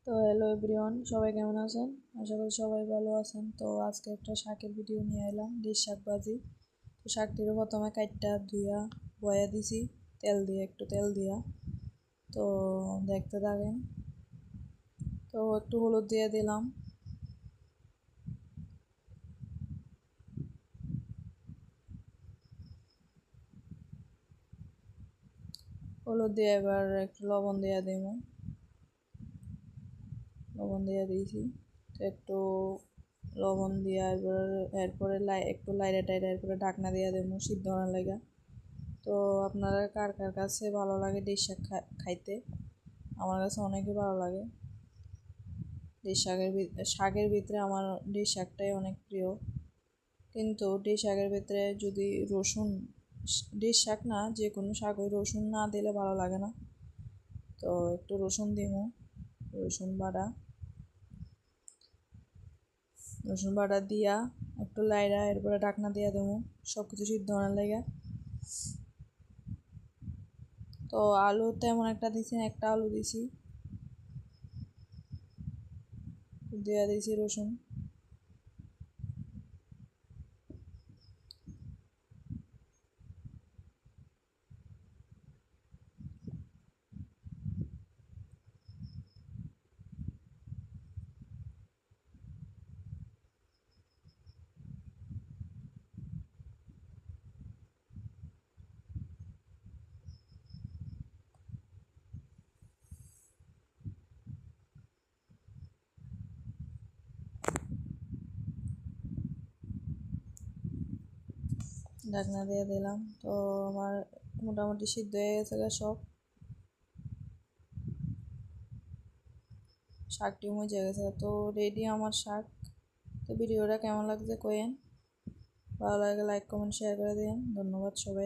তো hello everyone, সবাই কেমন আছেন? আশা করি সবাই ভালো আছেন। তো আজকে একটা শাকের ভিডিও নিয়ে এলাম, ডিশ শাক ভাজি। তো শাকটিকে প্রথমে কাটটা ধুইয়া বয়া দিছি একটু তেল দিয়া। তো দেখতে থাকেন। তো একটু হলুদ দিয়ে দিলাম, হলুদ দিয়ে এবার একটু লবণ দিয়ে দিব, লবণ দিয়ে দিয়েছি। তো একটু লবণ দিয়া এরপরে একটু লাইড়া টাইড়া এরপরে ঢাকনা দিয়ে দেবো সিদ্ধ হওয়ার লাগা। তো আপনারা কার কার কাছে ভালো লাগে ডিশ শাক খাইতে? আমার কাছে অনেকই ভালো লাগে ডিশ শাকের ভিতরে আমার ডিশ শাকটাই অনেক প্রিয়। কিন্তু ডিশ শাকের ভিতরে যদি রসুন, ডিশ শাক না যে কোনো শাক, ওই রসুন না দিলে ভালো লাগে না। তো একটু রসুন দিব, রসুন বাটা, রসুন বাটা দিয়া একটু লাইড়া এরপরে ঢাকনা দিয়া দেবো সব কিছু সিদ্ধ হওয়ার লাগে। তো আলু তেমন একটা দিছি না, একটা আলু দিছি, দিয়া দিয়েছি রসুন। ঢাকনা দিয়ে দিলাম। তো আমার মোটামুটি সিদ্ধ হয়ে গেছে সব, শাকটি মজে গেছে। তো রেডি আমার শাক। তো ভিডিওটা কেমন লাগছে কয়েন, ভালো লাগে লাইক কমেন্ট শেয়ার করে দিন। ধন্যবাদ সবাই।